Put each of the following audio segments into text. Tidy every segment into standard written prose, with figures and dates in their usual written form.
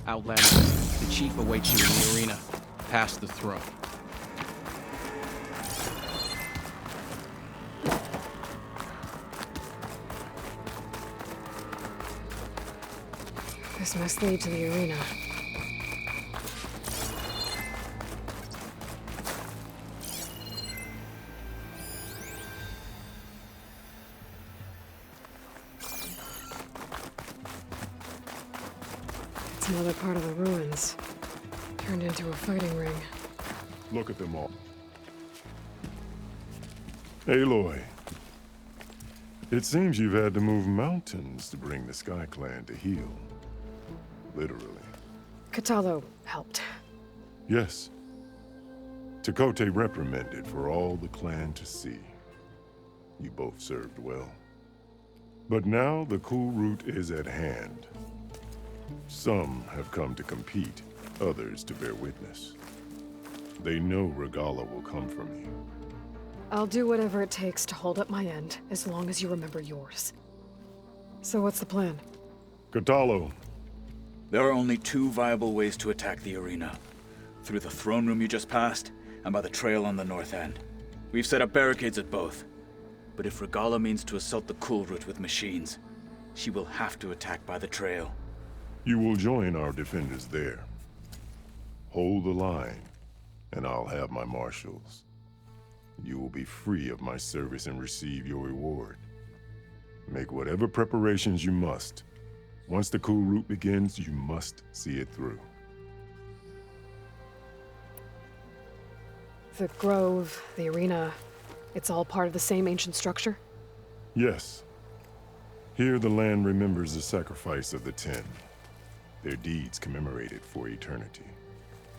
Outlander, the chief awaits you in the arena, past the throne. This must lead to the arena. It's another part of the ruins. Turned into a fighting ring. Look at them all. Aloy. It seems you've had to move mountains to bring the Sky Clan to heel. Literally. Katalo helped. Yes. Tekote reprimanded for all the clan to see. You both served well. But now the Kulrut is at hand. Some have come to compete, others to bear witness. They know Regalla will come for me. I'll do whatever it takes to hold up my end, as long as you remember yours. So what's the plan? Katalo. There are only two viable ways to attack the arena. Through the throne room you just passed, and by the trail on the north end. We've set up barricades at both. But if Regalla means to assault the Kulrut with machines, she will have to attack by the trail. You will join our defenders there. Hold the line, and I'll have my marshals. You will be free of my service and receive your reward. Make whatever preparations you must. Once the Kulrut begins, you must see it through. The grove, the arena, it's all part of the same ancient structure? Yes. Here the land remembers the sacrifice of the Ten. Their deeds commemorated for eternity.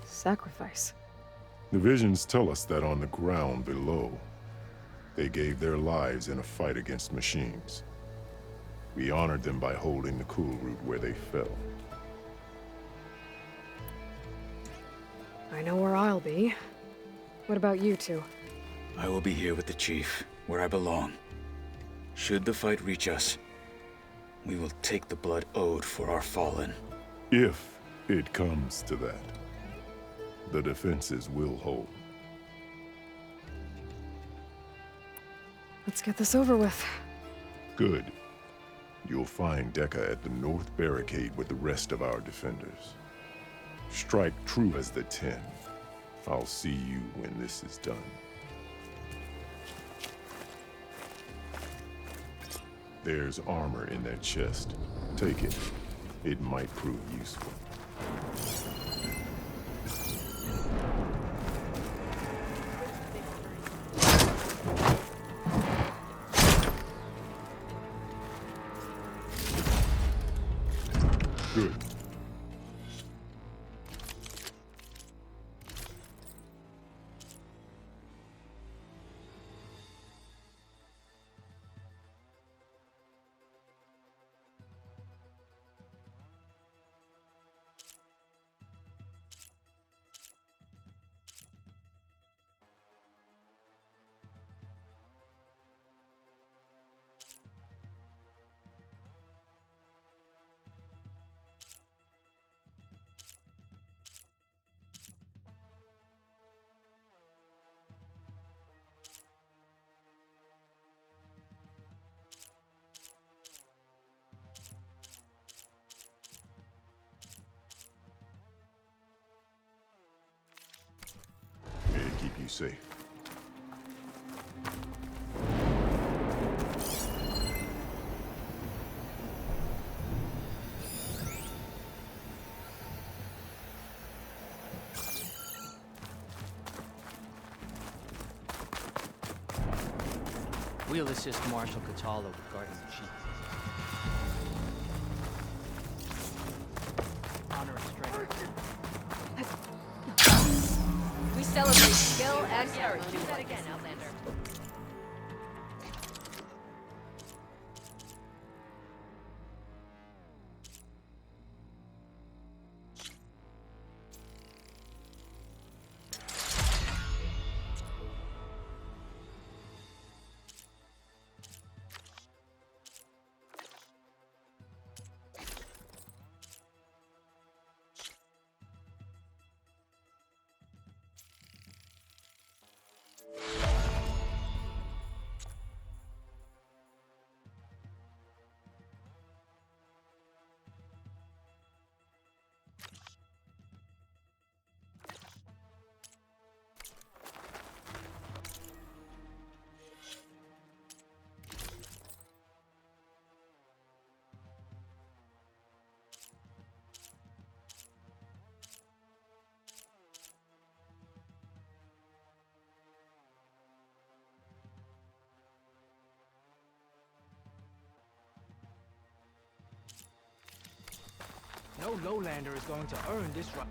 Sacrifice? The visions tell us that on the ground below, they gave their lives in a fight against machines. We honored them by holding the Kulrut where they fell. I know where I'll be. What about you two? I will be here with the chief, where I belong. Should the fight reach us, we will take the blood owed for our fallen. If it comes to that, the defenses will hold. Let's get this over with. Good. You'll find Dekka at the north barricade with the rest of our defenders. Strike true as the Ten. I'll see you when this is done. There's armor in that chest. Take it. It might prove useful. Good. May it keep you safe. We'll assist Marshal Katalo with guarding the chief. Honor and strength. We celebrate skill and courage. Do that again, Outlander. No lowlander is going to earn this right.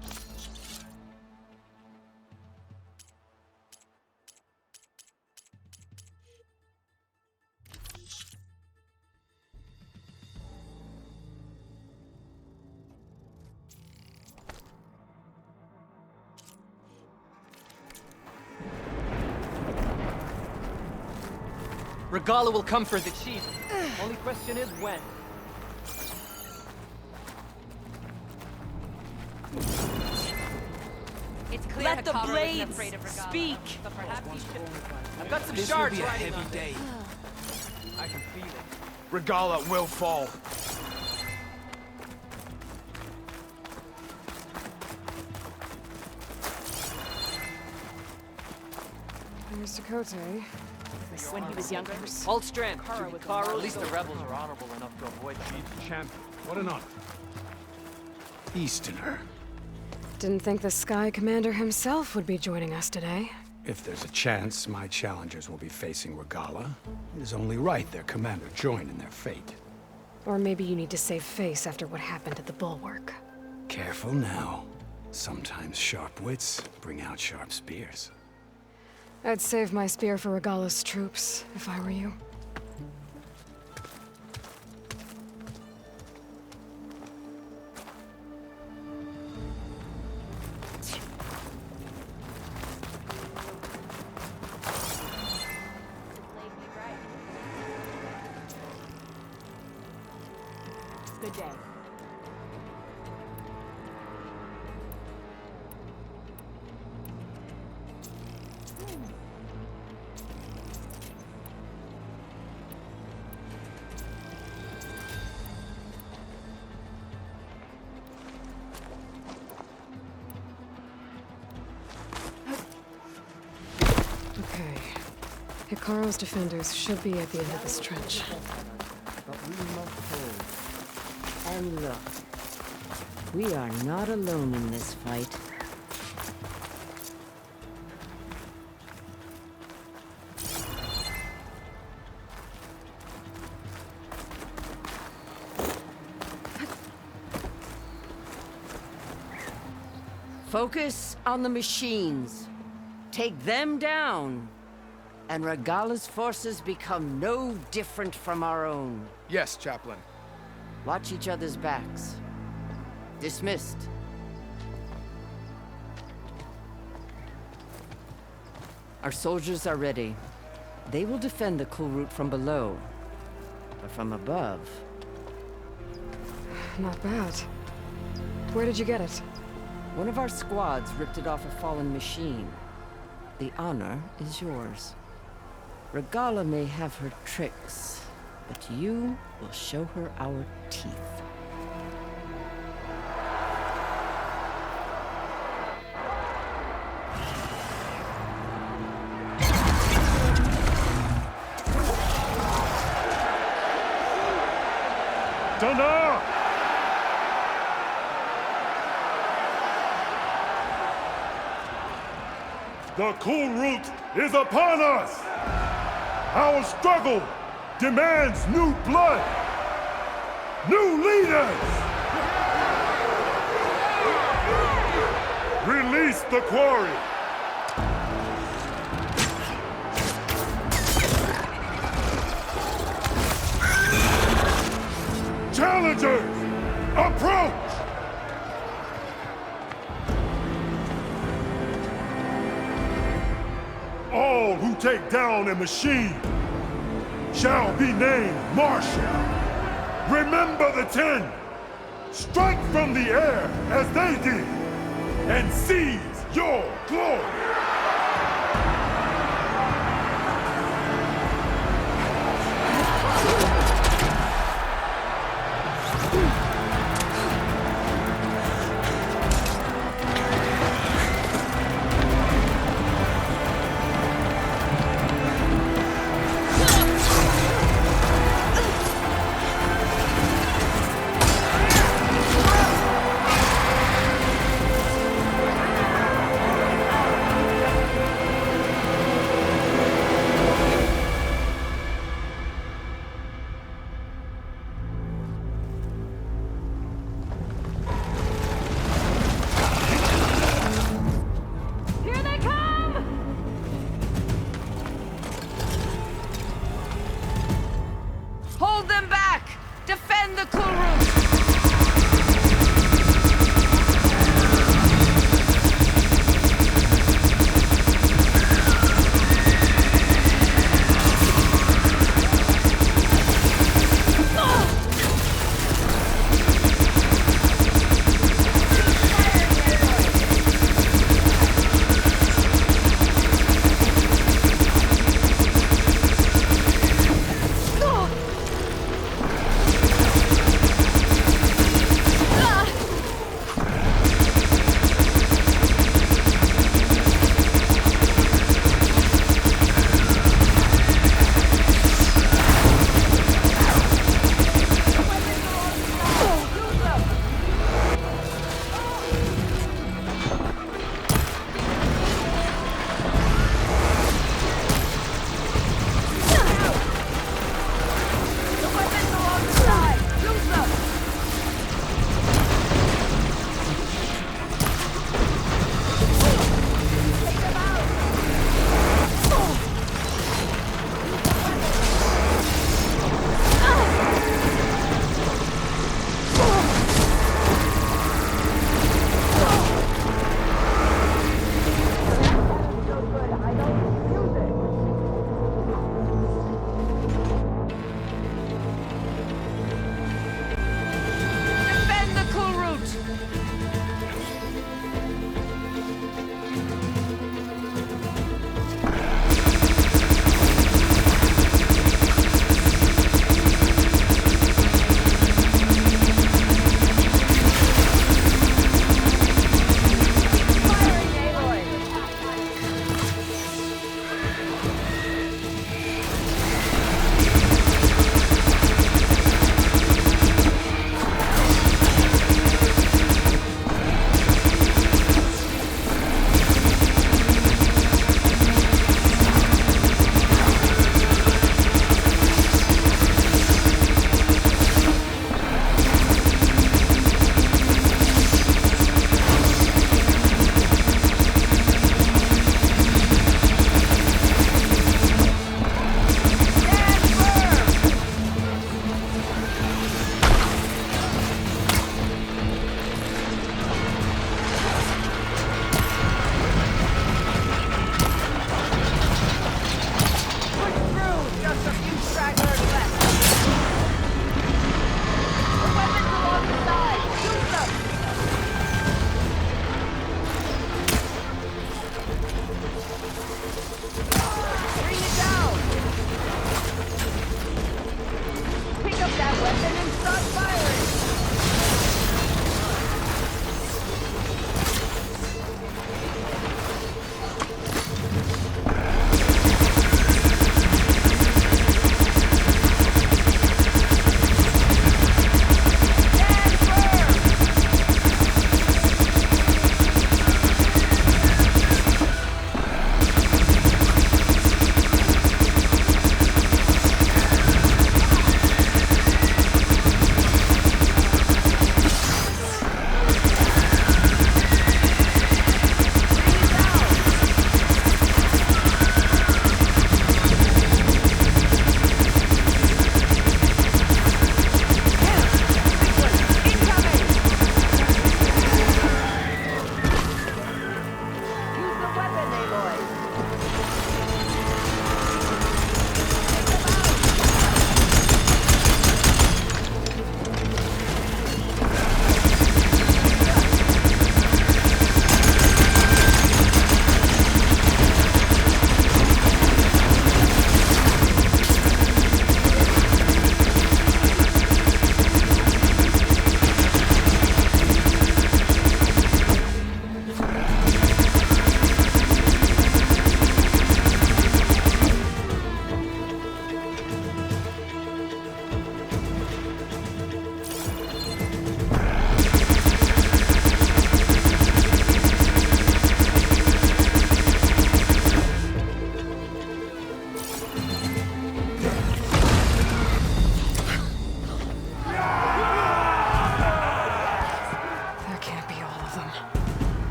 Regalla will come for the chief. Only question is when. It's clear Let the Hikaru isn't blades afraid of Regalla, speak. but perhaps he should. I've got some This will shards be a riding heavy on day. I can feel it. Regalla will fall. Mr. Kote. When he was younger. Hold strand. Hikaru At least the rebels are honorable enough to avoid Chief champion. What an honor. Easterner. Didn't think the Sky Commander himself would be joining us today. If there's a chance my challengers will be facing Regalla, it is only right their commander join in their fate. Or maybe you need to save face after what happened at the Bulwark. Careful now. Sometimes sharp wits bring out sharp spears. I'd save my spear for Regalla's troops, if I were you. Good day. Okay. Hikaru's defenders should be at the end of this trench. But we must hold. And look, we are not alone in this fight. Focus on the machines. Take them down. And Regalla's forces become no different from our own. Yes, Chaplain. Watch each other's backs. Dismissed. Our soldiers are ready. They will defend the Kulrut from below. But from above... Not bad. Where did you get it? One of our squads ripped it off a fallen machine. The honor is yours. Regalla may have her tricks, but you will show her our teeth. Dana! The Kulrut is upon us! Our struggle demands new blood! New leaders! Release the quarry! Challengers, approach! All who take down a machine shall be named Marshal. Remember the 10. Strike from the air as they did, and seize your glory.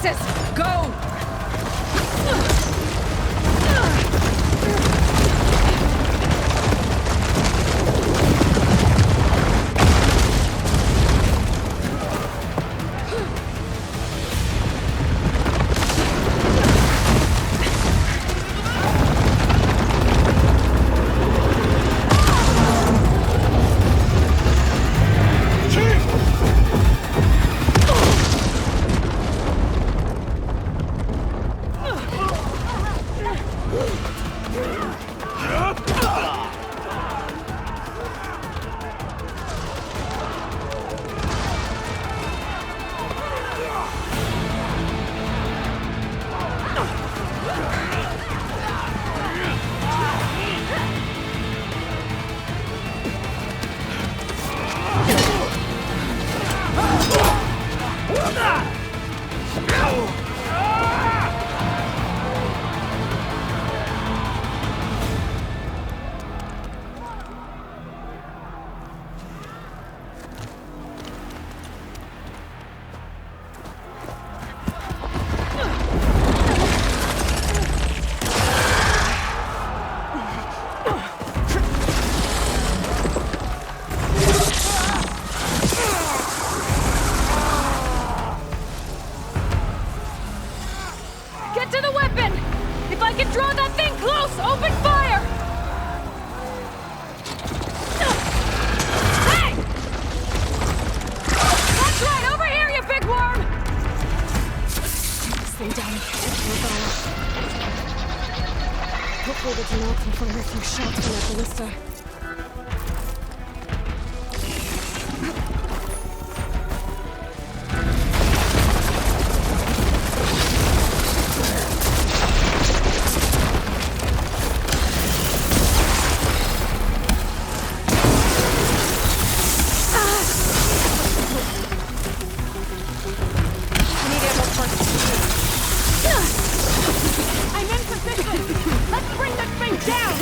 places! Go! Get to the weapon! If I can draw that thing close, open fire! Hey! That's right, over here, you big worm! Stay down and catch it, Regalla. Hopefully the Janelle can fire a few shots from that ballista. I'm in position! Let's bring this thing down!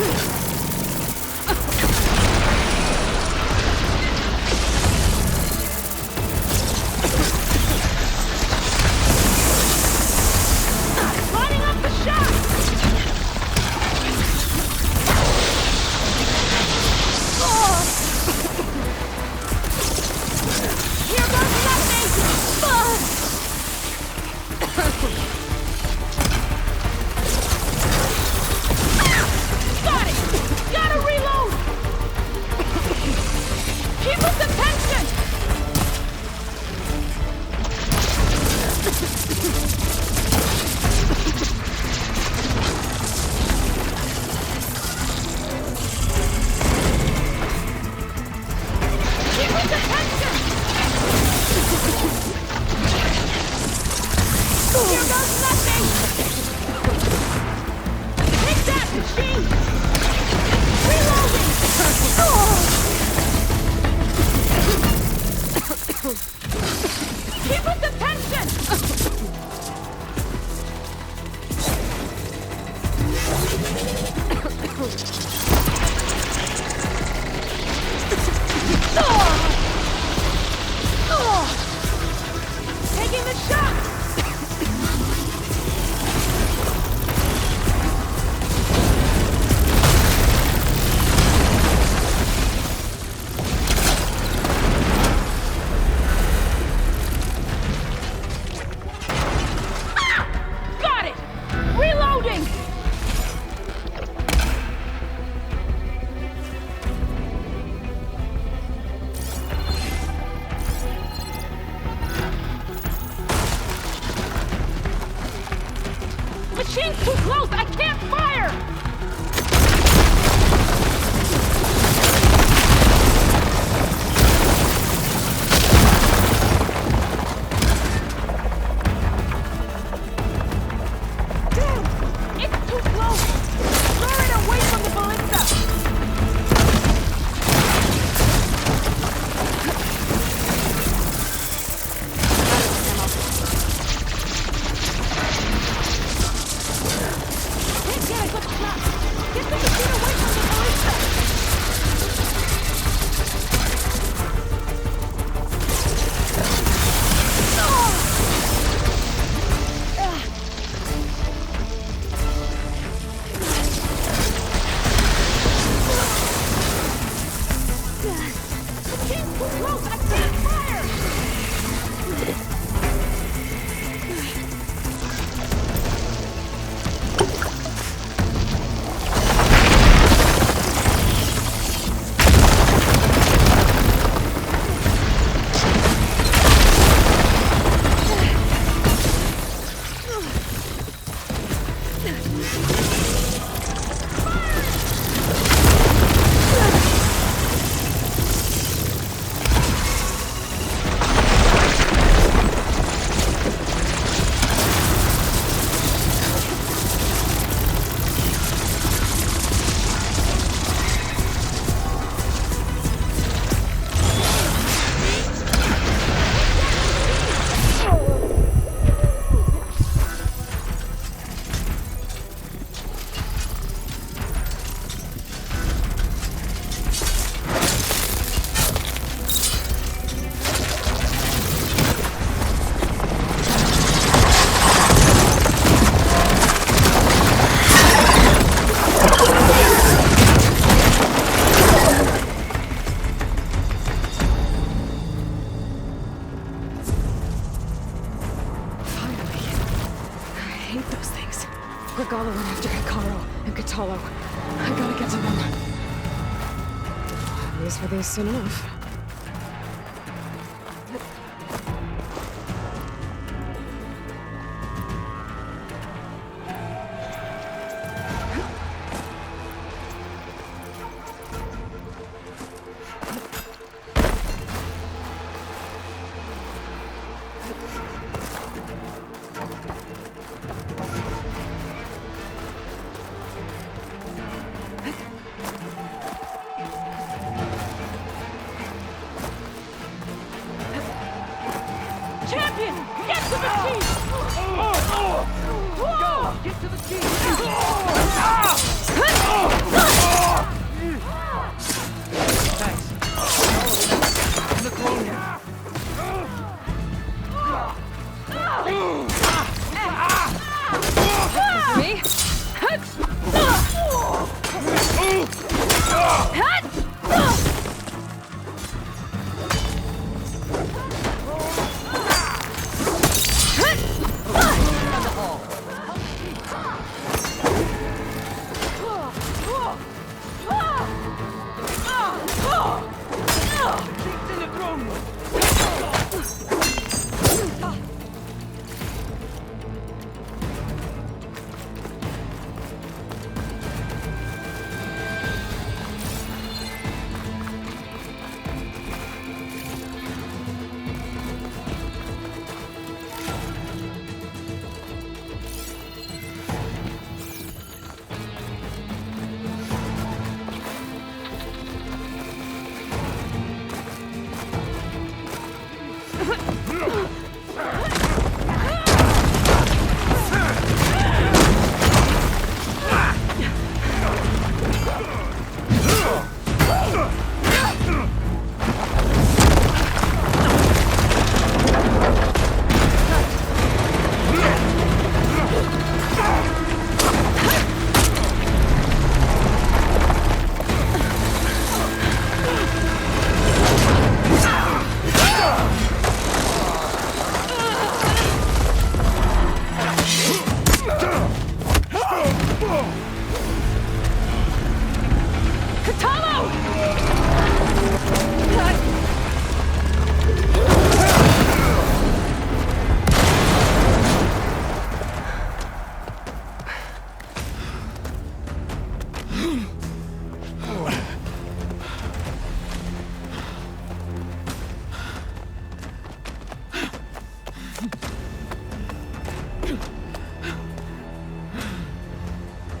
Katalo. I gotta get to them. At least for this enough. Champion! Get to the chief! Go! Get to the Thanks. In the throne room. Me?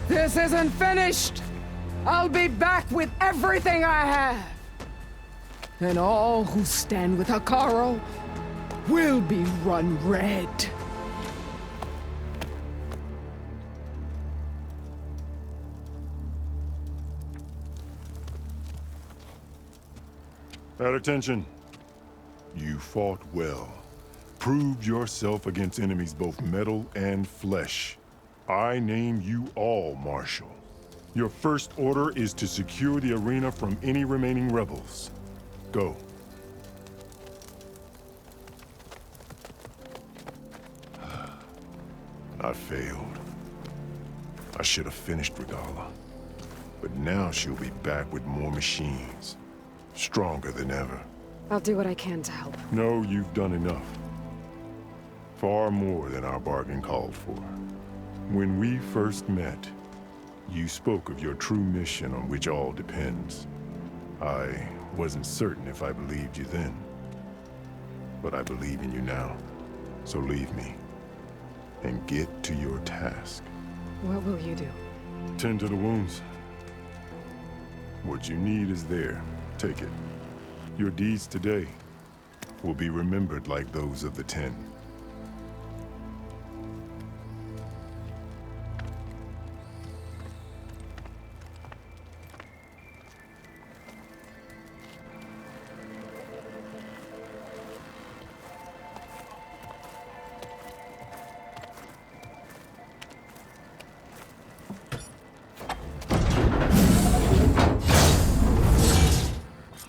This isn't finished! I'll be back with everything I have! And all who stand with Hekarro will be run red. At attention. You fought well. Proved yourself against enemies both metal and flesh. I name you all Marshal. Your first order is to secure the arena from any remaining rebels. Go. I failed. I should have finished Regalla. But now she'll be back with more machines. Stronger than ever. I'll do what I can to help. No, you've done enough. Far more than our bargain called for. When we first met, you spoke of your true mission on which all depends. I wasn't certain if I believed you then. But I believe in you now. So leave me. And get to your task. What will you do? Tend to the wounds. What you need is there. Take it. Your deeds today will be remembered like those of the 10.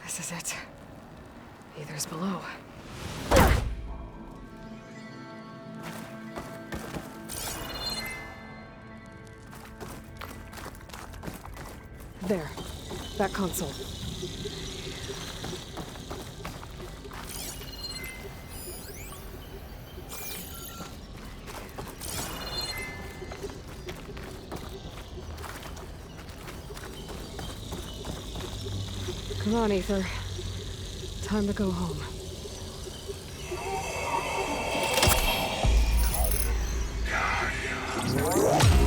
This is it. Either's below. There. That console. Come on, Ether. Time to go home.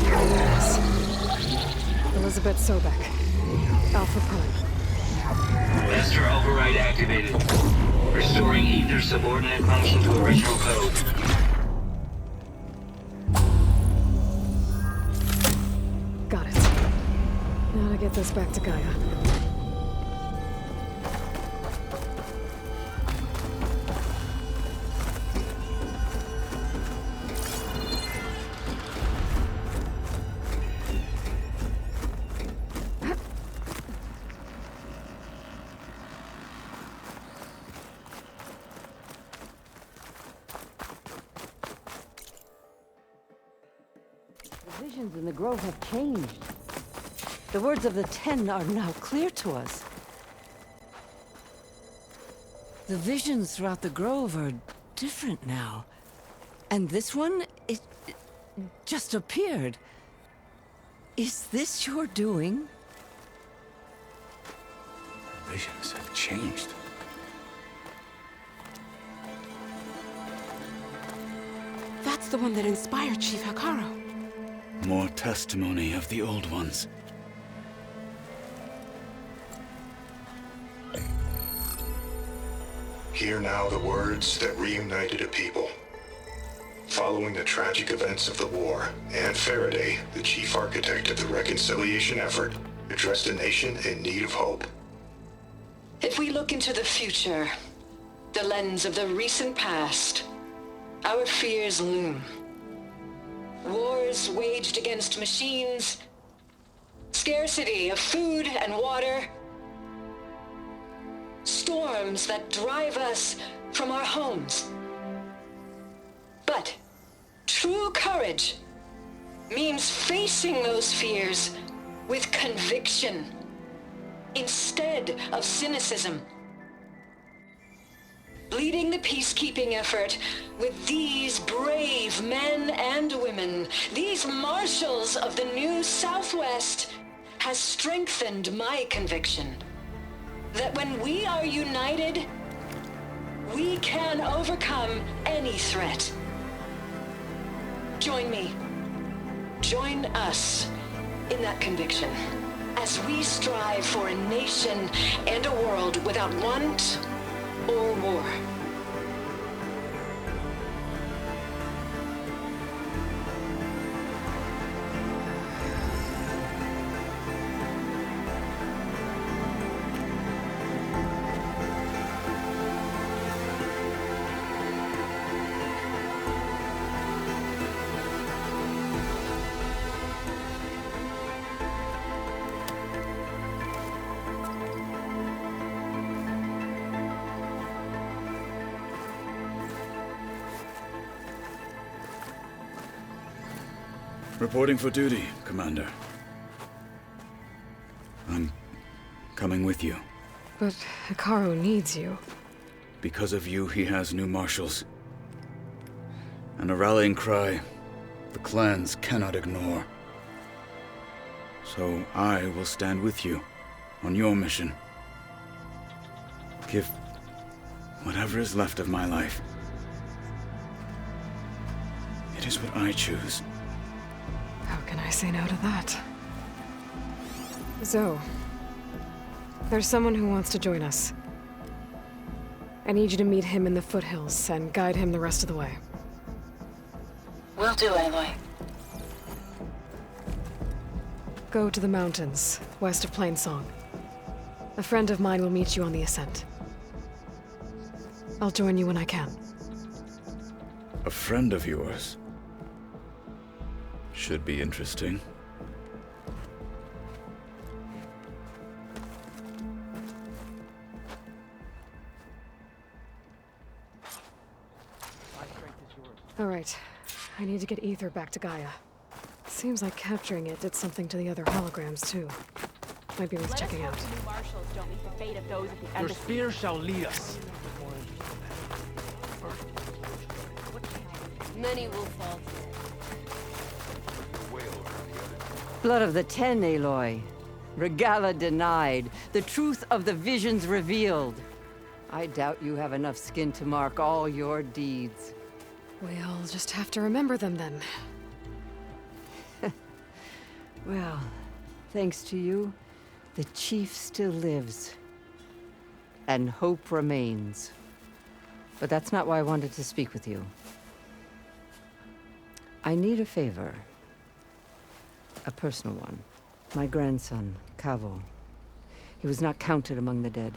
Yes. Elizabeth Sobek. Alpha Prime. Master override activated. Restoring Ether's subordinate function to original code. Got it. Now to get this back to Gaia. The visions in the grove have changed. The words of the Ten are now clear to us. The visions throughout the grove are different now. And this one, it just appeared. Is this your doing? Visions have changed. That's the one that inspired Chief Hikaru. More testimony of the old ones. Hear now the words that reunited a people. Following the tragic events of the war, Anne Faraday, the chief architect of the reconciliation effort, addressed a nation in need of hope. If we look into the future, the lens of the recent past, our fears loom. Wars waged against machines, scarcity of food and water, storms that drive us from our homes. But true courage means facing those fears with conviction instead of cynicism. Leading the peacekeeping effort with these brave men and women, these marshals of the new Southwest, has strengthened my conviction that when we are united, we can overcome any threat. Join me. Join us in that conviction as we strive for a nation and a world without want or war. Reporting for duty, Commander. I'm coming with you. But Hikaru needs you. Because of you, he has new marshals. And a rallying cry the clans cannot ignore. So I will stand with you on your mission. Give whatever is left of my life. It is what I choose. How can I say no to that? Zoe, there's someone who wants to join us. I need you to meet him in the foothills and guide him the rest of the way. Will do, Aloy. Go to the mountains, west of Plainsong. A friend of mine will meet you on the ascent. I'll join you when I can. A friend of yours? Should be interesting. All right. I need to get Ether back to Gaia. Seems like capturing it did something to the other holograms, too. Might be worth Let us checking hope out. the new marshals don't meet the fate of those at the Your embassy. spear shall lead us. Many will fall. Blood of the Ten, Aloy. Regalla denied. The truth of the visions revealed. I doubt you have enough skin to mark all your deeds. We'll just have to remember them then. Well, thanks to you, the Chief still lives. And hope remains. But that's not why I wanted to speak with you. I need a favor. A personal one. My grandson, Cavo. He was not counted among the dead,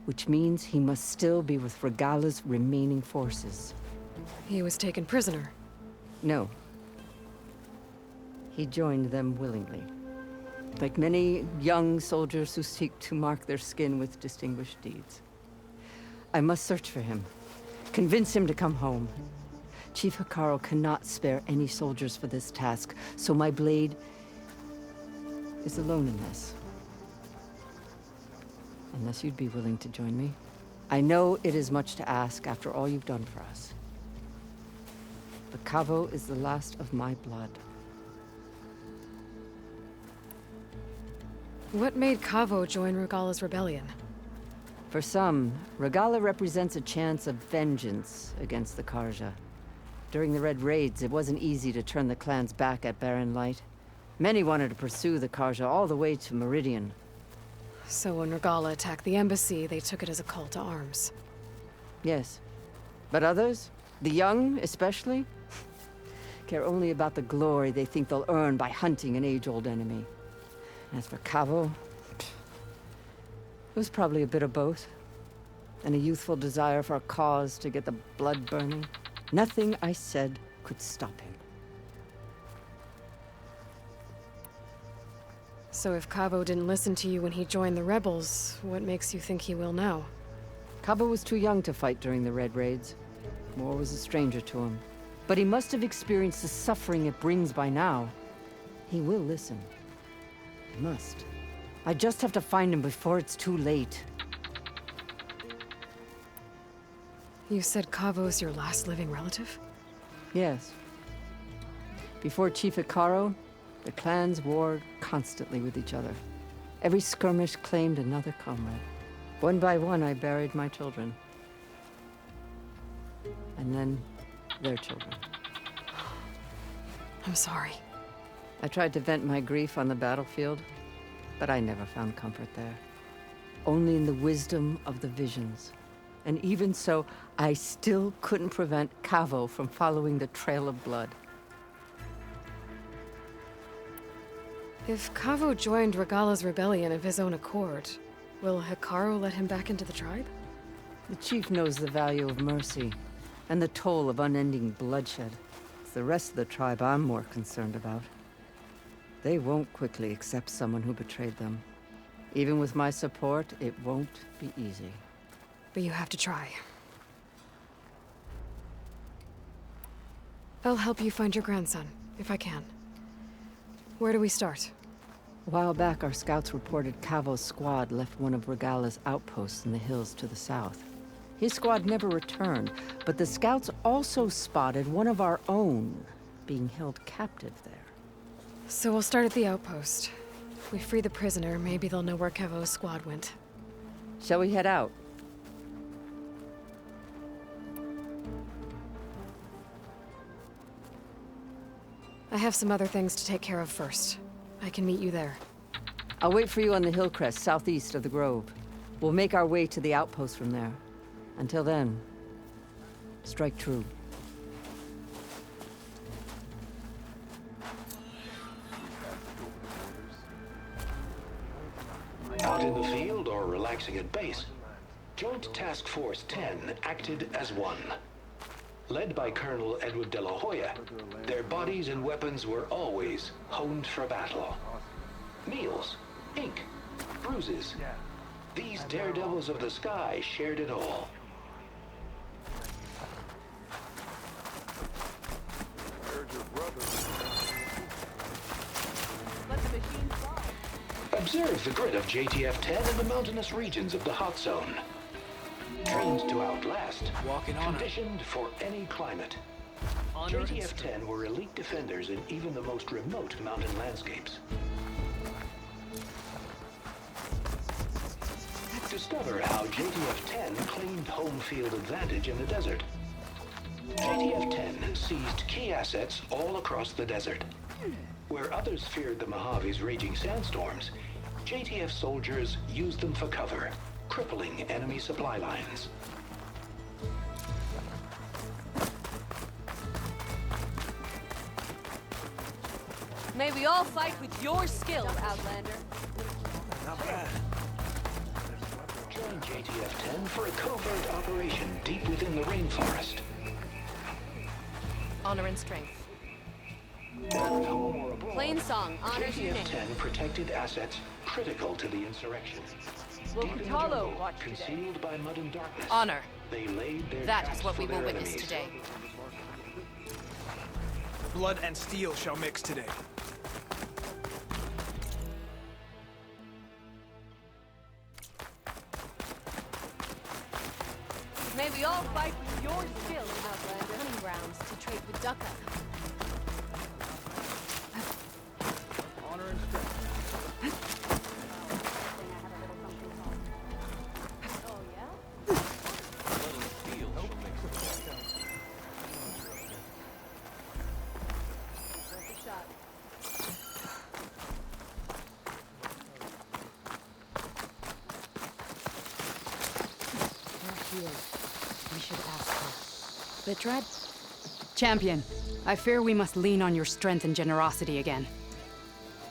which means he must still be with Regalla's remaining forces. He was taken prisoner. No. He joined them willingly. Like many young soldiers who seek to mark their skin with distinguished deeds. I must search for him. Convince him to come home. Chief Hekarro cannot spare any soldiers for this task, so my blade is alone in this. Unless you'd be willing to join me. I know it is much to ask after all you've done for us. But Cavo is the last of my blood. What made Cavo join Regalla's rebellion? For some, Regalla represents a chance of vengeance against the Karja. During the Red Raids, it wasn't easy to turn the clans back at Barren Light. Many wanted to pursue the Karja all the way to Meridian. So when Regalla attacked the embassy, they took it as a call to arms. Yes. But others, the young especially, care only about the glory they think they'll earn by hunting an age-old enemy. As for Cavo, it was probably a bit of both. And a youthful desire for a cause to get the blood burning. Nothing I said could stop him. So if Cavo didn't listen to you when he joined the rebels, what makes you think he will now? Cavo was too young to fight during the Red Raids. War was a stranger to him. But he must have experienced the suffering it brings by now. He will listen. He must. I just have to find him before it's too late. You said Cavo's your last living relative? Yes. Before Chief Hekarro, the clans warred constantly with each other. Every skirmish claimed another comrade. One by one, I buried my children. And then, their children. I'm sorry. I tried to vent my grief on the battlefield, but I never found comfort there. Only in the wisdom of the visions. And even so, I still couldn't prevent Cavo from following the trail of blood. If Cavo joined Regalla's rebellion of his own accord, will Hekarro let him back into the tribe? The chief knows the value of mercy, and the toll of unending bloodshed. It's the rest of the tribe I'm more concerned about. They won't quickly accept someone who betrayed them. Even with my support, it won't be easy. But you have to try. I'll help you find your grandson, if I can. Where do we start? A while back, our scouts reported Cavo's squad left one of Regalla's outposts in the hills to the south. His squad never returned, but the scouts also spotted one of our own being held captive there. So we'll start at the outpost. If we free the prisoner, maybe they'll know where Cavo's squad went. Shall we head out? I have some other things to take care of first. I can meet you there. I'll wait for you on the hill crest southeast of the grove. We'll make our way to the outpost from there. Until then, strike true. Out in the field or relaxing at base, Joint Task Force 10 acted as one. Led by Colonel Edward de la Hoya, their bodies and weapons were always honed for battle. Meals, ink, bruises. These daredevils of the sky shared it all. Let the machine fall. A Observe the grid of JTF-10 in the mountainous regions of the hot zone. Trained to outlast, conditioned for any climate. JTF-10 were elite defenders in even the most remote mountain landscapes. Discover how JTF-10 claimed home field advantage in the desert. JTF-10 seized key assets all across the desert. Where others feared the Mojave's raging sandstorms, JTF soldiers used them for cover, crippling enemy supply lines. May we all fight with your skills, Outlander. Not bad. Join JTF-10 for a covert operation deep within the rainforest. Honor and strength. Whether at home or abroad, Plain song honors your name. JTF-10 protected assets critical to the insurrection. Will Deep in the Kutalo jungle, watch today? concealed by mud and darkness, Honor. they laid their That traps is what for we will their witness enemies. today. Blood and steel shall mix today. May we all fight with your skills, Outlander. Hunting grounds to trade with Ducka. Honor and strength. Oh, yeah? Blood and steel shall mix today. Worth a shot. We should ask her. The tribe... Champion, I fear we must lean on your strength and generosity again.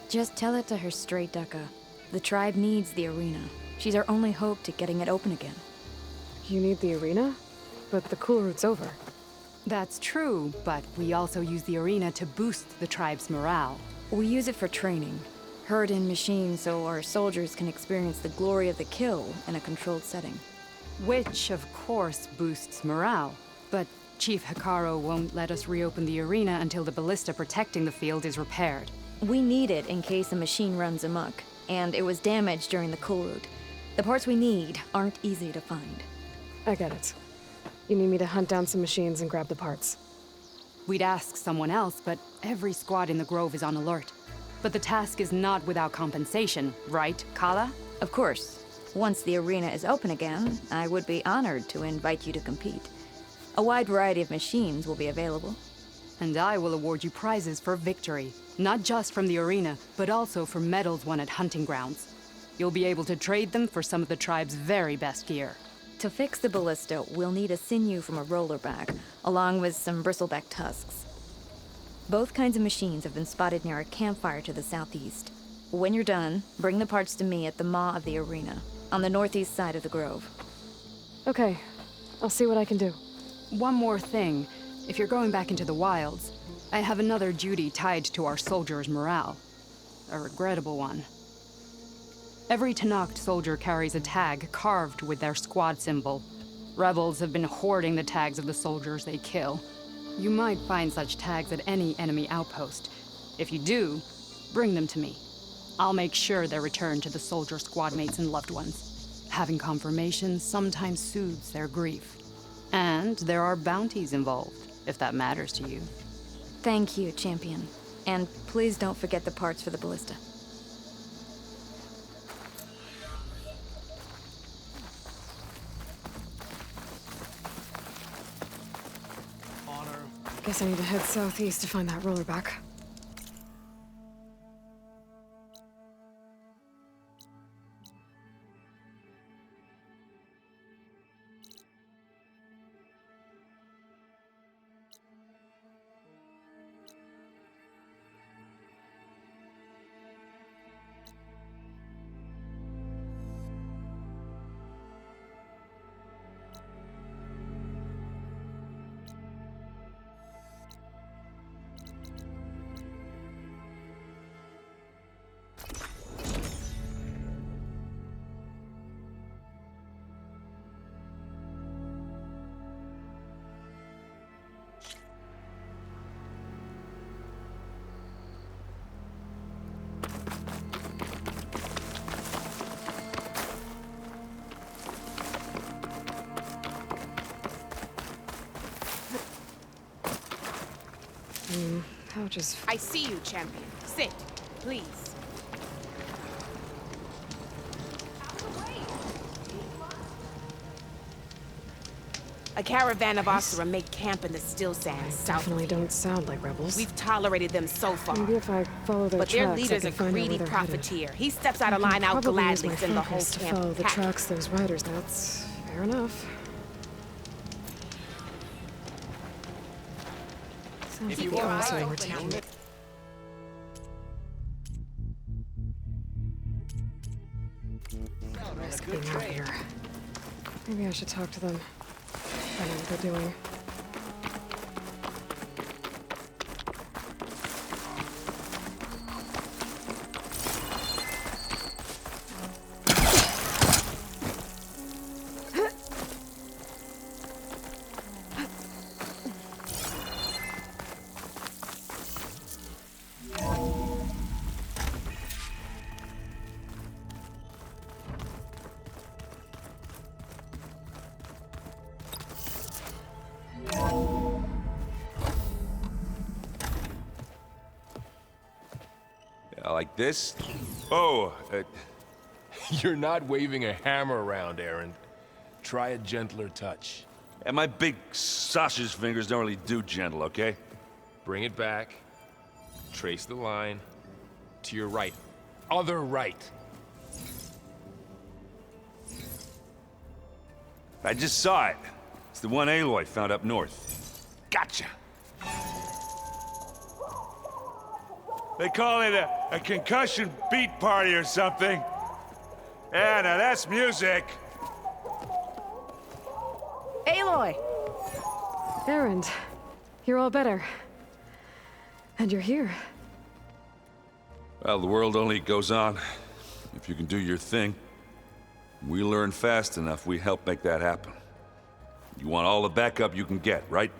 Just tell it to her straight, Ducka. The tribe needs the arena. She's our only hope to getting it open again. You need the arena? But the Kulrut's over. That's true, but we also use the arena to boost the tribe's morale. We use it for training. Herd in machines so our soldiers can experience the glory of the kill in a controlled setting. Which, of course, boosts morale. But Chief Hikaru won't let us reopen the arena until the ballista protecting the field is repaired. We need it in case a machine runs amok, and it was damaged during the Kulrut. The parts we need aren't easy to find. I get it. You need me to hunt down some machines and grab the parts. We'd ask someone else, but every squad in the Grove is on alert. But the task is not without compensation, right, Kala? Of course. Once the arena is open again, I would be honored to invite you to compete. A wide variety of machines will be available. And I will award you prizes for victory, not just from the arena, but also for medals won at hunting grounds. You'll be able to trade them for some of the tribe's very best gear. To fix the ballista, we'll need a sinew from a rollerback, along with some bristleback tusks. Both kinds of machines have been spotted near a campfire to the southeast. When you're done, bring the parts to me at the maw of the arena, on the northeast side of the Grove. Okay, I'll see what I can do. One more thing. If you're going back into the wilds, I have another duty tied to our soldiers' morale. A regrettable one. Every Tenakth soldier carries a tag carved with their squad symbol. Rebels have been hoarding the tags of the soldiers they kill. You might find such tags at any enemy outpost. If you do, bring them to me. I'll make sure they're returned to the soldier squad mates and loved ones. Having confirmation sometimes soothes their grief. And there are bounties involved, if that matters to you. Thank you, Champion. And please don't forget the parts for the ballista. Honor. Guess I need to head southeast to find that rollerback. pouch is... I see you, champion. Sit, please. A caravan of Asura make camp in the still sands south. Definitely don't sound like rebels. We've tolerated them so far. Maybe if I follow their but their tracks, leader's I a can find out where greedy they're profiteer. headed. He steps out of I line can out probably use gladly, my send the whole focus to camp follow the packing. tracks those riders. That's fair enough. Sounds If like you the want Asura to were taking it. Risk being out here. Maybe I should talk to them. Find out what they're doing. Like this? Oh, you're not waving a hammer around, Aaron. Try a gentler touch. And my big sausage fingers don't really do gentle, okay? Bring it back. Trace the line. To your right. Other right. I just saw it. It's the one Aloy found up north. Gotcha! They call it a concussion beat party or something. Yeah, now that's music. Aloy! Aaron, you're all better. And you're here. Well, the world only goes on if you can do your thing. We learn fast enough, we help make that happen. You want all the backup you can get, right?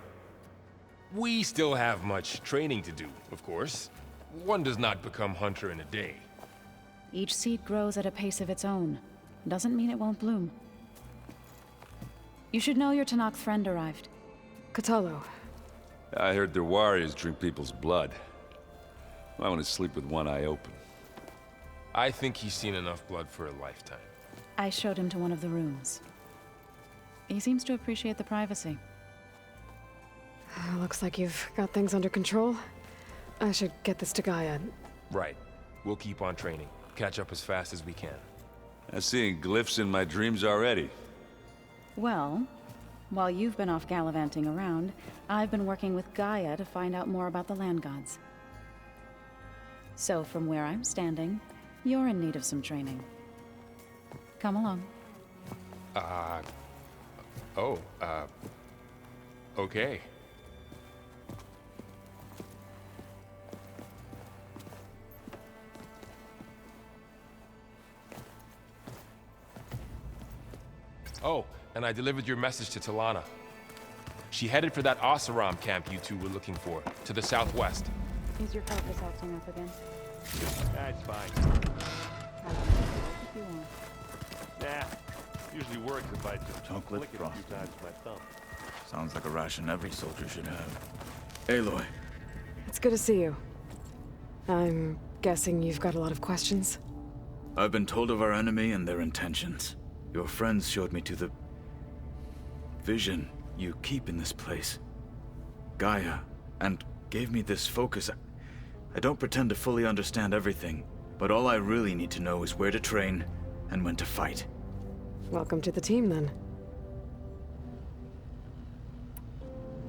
We still have much training to do, of course. One does not become hunter in a day. Each seed grows at a pace of its own. Doesn't mean it won't bloom. You should know your Tanakh friend arrived. Katalo. I heard their warriors drink people's blood. I want to sleep with one eye open. I think he's seen enough blood for a lifetime. I showed him to one of the rooms. He seems to appreciate the privacy. Looks like you've got things under control. I should get this to Gaia. Right. We'll keep on training. Catch up as fast as we can. I'm seeing glyphs in my dreams already. Well, while you've been off gallivanting around, I've been working with Gaia to find out more about the land gods. So from where I'm standing, you're in need of some training. Come along. Okay. Oh, and I delivered your message to Talana. She headed for that Oseram camp you two were looking for, to the southwest. Is your focus acting up again? That's fine. If you want. Nah, usually works if I just Chocolate flick it a frost. few times with my thumb. Sounds like a ration every soldier should have. Aloy. It's good to see you. I'm guessing you've got a lot of questions? I've been told of our enemy and their intentions. Your friends showed me to the vision you keep in this place, Gaia, and gave me this focus. I don't pretend to fully understand everything, but all I really need to know is where to train and when to fight. Welcome to the team, then.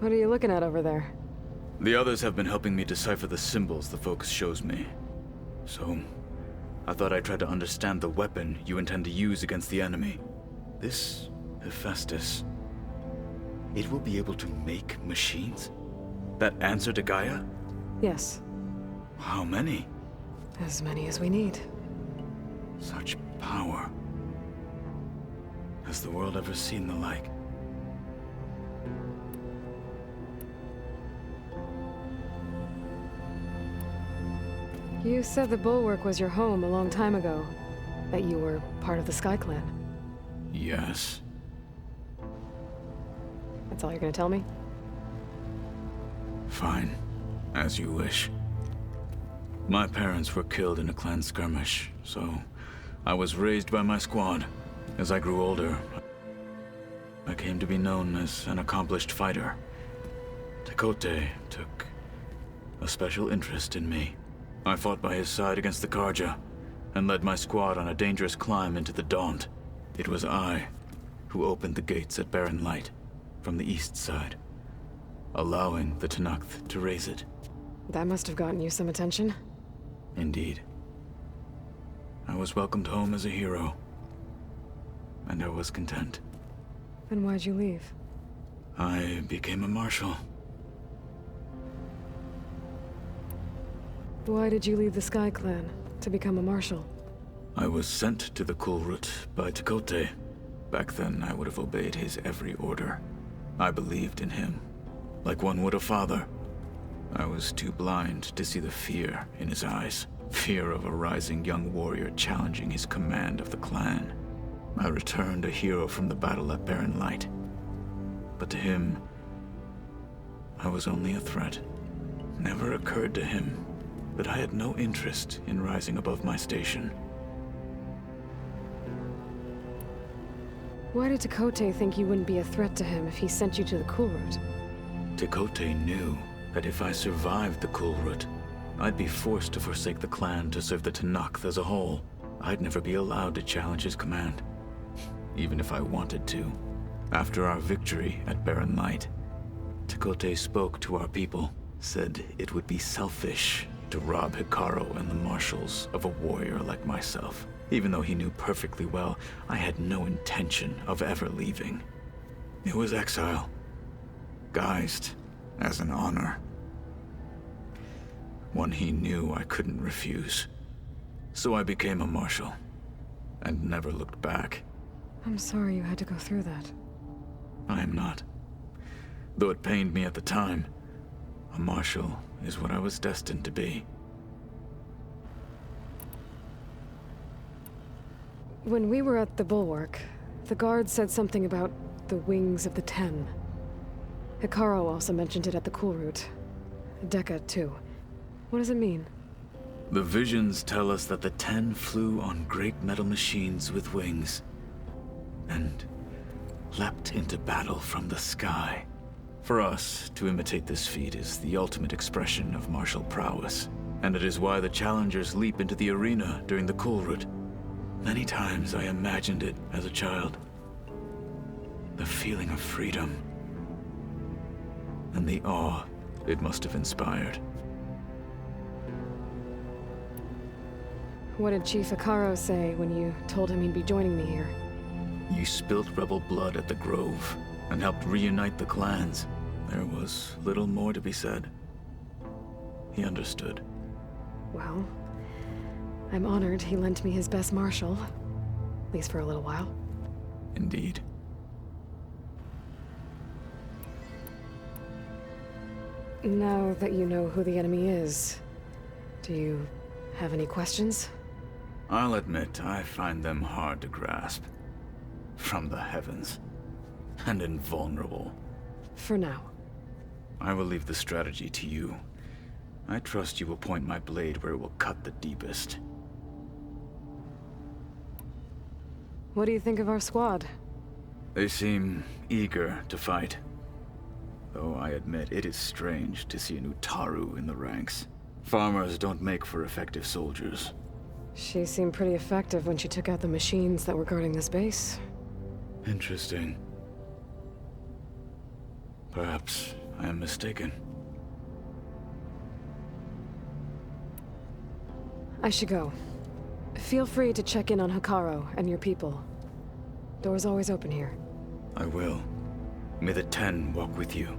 What are you looking at over there? The others have been helping me decipher the symbols the focus shows me. So, I thought I'd try to understand the weapon you intend to use against the enemy. This Hephaestus, it will be able to make machines? That answer to Gaia? Yes. How many? As many as we need. Such power. Has the world ever seen the like? You said the Bulwark was your home a long time ago. That you were part of the Sky Clan. Yes. That's all you're gonna tell me? Fine. As you wish. My parents were killed in a clan skirmish, so I was raised by my squad. As I grew older, I came to be known as an accomplished fighter. Tekote took a special interest in me. I fought by his side against the Karja, and led my squad on a dangerous climb into the Daunt. It was I who opened the gates at Barren Light from the east side, allowing the Tenakth to raise it. That must have gotten you some attention. Indeed. I was welcomed home as a hero, and I was content. Then why'd you leave? I became a marshal. Why did you leave the Sky Clan to become a marshal? I was sent to the Kulrut by Tekote. Back then, I would have obeyed his every order. I believed in him, like one would a father. I was too blind to see the fear in his eyes. Fear of a rising young warrior challenging his command of the clan. I returned a hero from the battle at Barren Light. But to him, I was only a threat. Never occurred to him that I had no interest in rising above my station. Why did Tekote think you wouldn't be a threat to him if he sent you to the Kulrut? Tekote knew that if I survived the Kulrut, I'd be forced to forsake the clan to serve the Tenakth as a whole. I'd never be allowed to challenge his command, even if I wanted to. After our victory at Barren Light, Tekote spoke to our people, said it would be selfish to rob Hikaru and the marshals of a warrior like myself. Even though he knew perfectly well I had no intention of ever leaving. It was exile, guised as an honor. One he knew I couldn't refuse. So I became a marshal, and never looked back. I'm sorry you had to go through that. I am not. Though it pained me at the time, a marshal is what I was destined to be. When we were at the Bulwark, the guard said something about the Wings of the Ten. Hikaru also mentioned it at the Kulrut. Dekka, too. What does it mean? The visions tell us that the Ten flew on great metal machines with wings, and leapt into battle from the sky. For us, to imitate this feat is the ultimate expression of martial prowess, and it is why the challengers leap into the arena during the Kulrut. Many times I imagined it as a child. The feeling of freedom, and the awe it must have inspired. What did Chief Hikaru say when you told him he'd be joining me here? You spilt rebel blood at the Grove, and helped reunite the clans. There was little more to be said. He understood. Well, I'm honored he lent me his best marshal. At least for a little while. Indeed. Now that you know who the enemy is, do you have any questions? I'll admit, I find them hard to grasp. From the heavens. And invulnerable. For now. I will leave the strategy to you. I trust you will point my blade where it will cut the deepest. What do you think of our squad? They seem eager to fight. Though I admit it is strange to see an Utaru in the ranks. Farmers don't make for effective soldiers. She seemed pretty effective when she took out the machines that were guarding this base. Interesting. Perhaps I am mistaken. I should go. Feel free to check in on Hikaru and your people. Door's always open here. I will. May the Ten walk with you.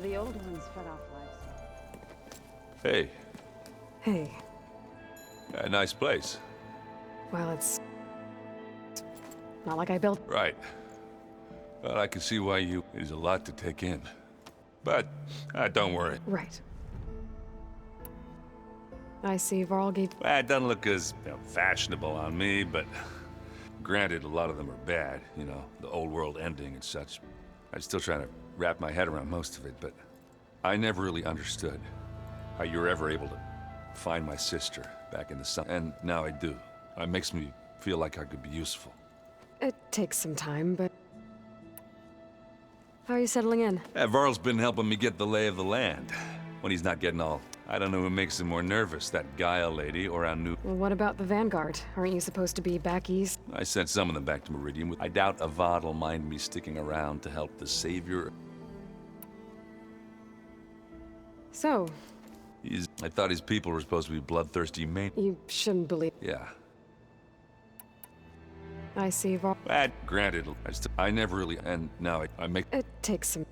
The old ones fed off livestock. Hey, Hey, a nice place. well, it's not like I built. Right. Well, I can see why you... It is a lot to take in. But, don't worry. Right. I see Varl gave. It doesn't look as fashionable on me, but... Granted, a lot of them are bad, you know, the old world ending and such. I'm still trying to wrap my head around most of it, but... I never really understood how you were ever able to find my sister back in the sun. And now I do. It makes me feel like I could be useful. It takes some time, but. How are you settling in? Varl's been helping me get the lay of the land. When he's not getting all... I don't know who makes him more nervous, that Gaia lady or our new... Well, what about the Vanguard? Aren't you supposed to be back east? I sent some of them back to Meridian. I doubt Avad will mind me sticking around to help the Savior. So, I thought his people were supposed to be bloodthirsty you shouldn't believe. Yeah. I see Varl. Granted, I never really... And now I make... It takes some...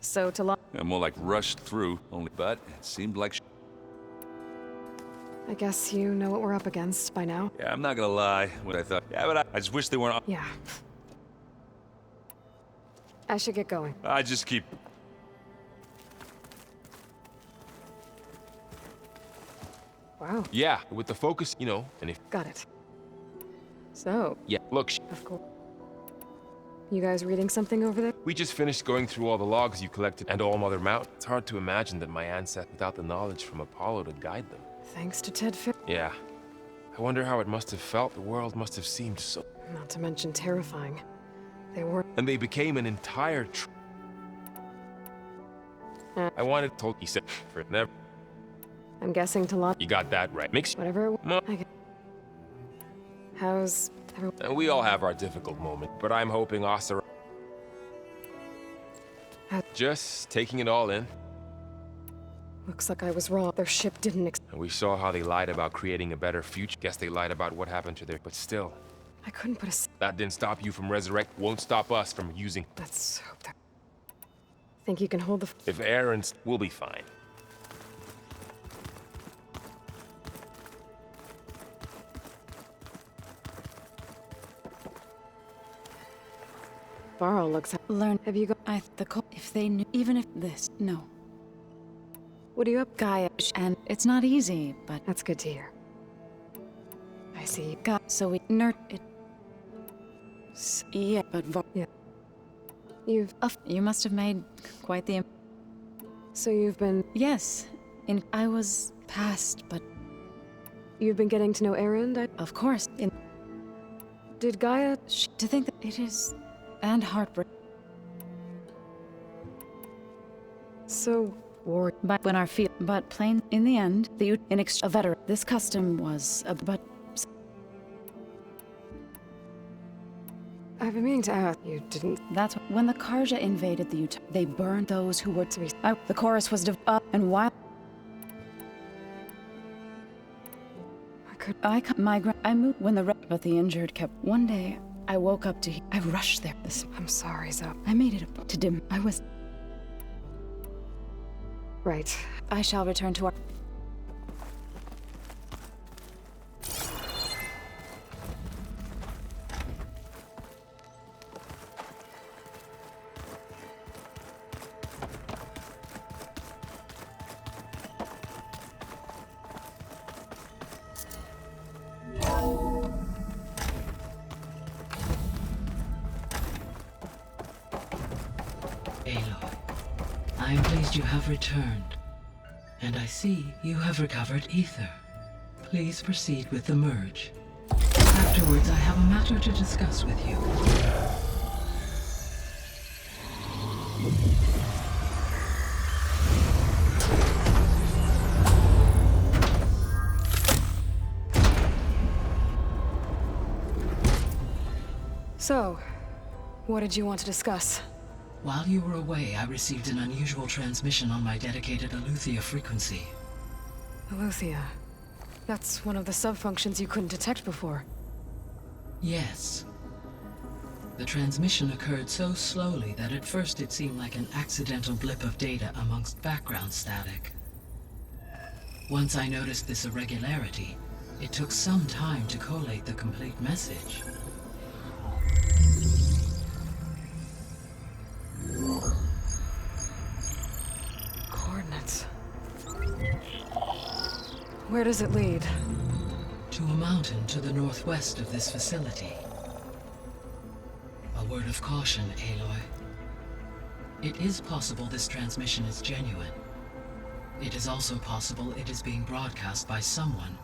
So, to I'm more like rushed through, but it seemed like... I guess you know what we're up against by now. Yeah, I'm not gonna lie. What I thought... Yeah, but I just wish they weren't... Yeah. I should get going. I just keep... Wow. Yeah, with the focus, you know, and if... Got it. So... Yeah, look, Of course. You guys reading something over there? we just finished going through all the logs you collected and All Mother Mountain. It's hard to imagine that my ancestors without the knowledge from Apollo to guide them. Thanks to Ted Fair. Yeah. I wonder how it must have felt. The world must have seemed so... Not to mention terrifying. They were... And they became an entire I wanted to... He said, for never... I'm guessing to lot. You got that right. Makes... Whatever it was. How's everyone? And we all have our difficult moment, but I'm hoping Ossara... Just taking it all in. Looks like I was wrong. Their ship didn't And we saw how they lied about creating a better future. Guess they lied about what happened to their... But still, I couldn't put a... that didn't stop you from resurrect. Won't stop us from using... Let's hope that... Think you can hold the... If Aaron's... We'll be fine. Varl looks... Learn. Have you got... If they knew... Even if this... No. What are you up? Gaia... And it's not easy, but... That's good to hear. I see. So we... Nerd... It... Yeah, but... Yeah. You've... You must have made quite the... So you've been... Yes. I was past, but... You've been getting to know Aaron? Of course. Did Gaia... To think that it is... And heartbreak. So... War... But when our field... But plain... In the end, the... a veteran... This custom was... But... I've been meaning to ask. You didn't... That's when the Karja invaded the Utah. They burned those who were to be... the chorus was and while... I moved when but the injured kept... One day, I woke up to... I rushed there. I'm sorry, Zop. I made it to dim. I was... Right. I shall return to our... Aloy, I am pleased you have returned. And I see you have recovered ether. Please proceed with the merge. Afterwards, I have a matter to discuss with you. So, what did you want to discuss? While you were away, I received an unusual transmission on my dedicated Aletheia frequency. Aletheia. That's one of the sub-functions you couldn't detect before. Yes. The transmission occurred so slowly that at first it seemed like an accidental blip of data amongst background static. Once I noticed this irregularity, it took some time to collate the complete message. Coordinates. Where does it lead? To a mountain to the northwest of this facility. A word of caution, Aloy. It is possible this transmission is genuine. It is also possible it is being broadcast by someone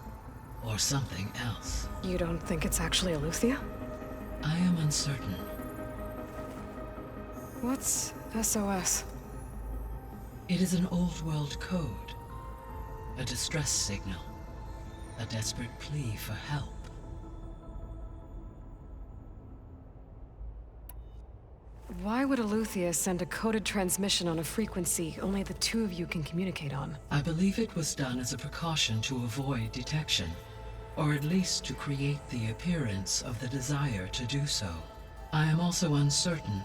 or something else. You don't think it's actually Aletheia? I am uncertain. What's SOS? It is an old-world code. A distress signal. A desperate plea for help. Why would Aletheia send a coded transmission on a frequency only the two of you can communicate on? I believe it was done as a precaution to avoid detection, or at least to create the appearance of the desire to do so. I am also uncertain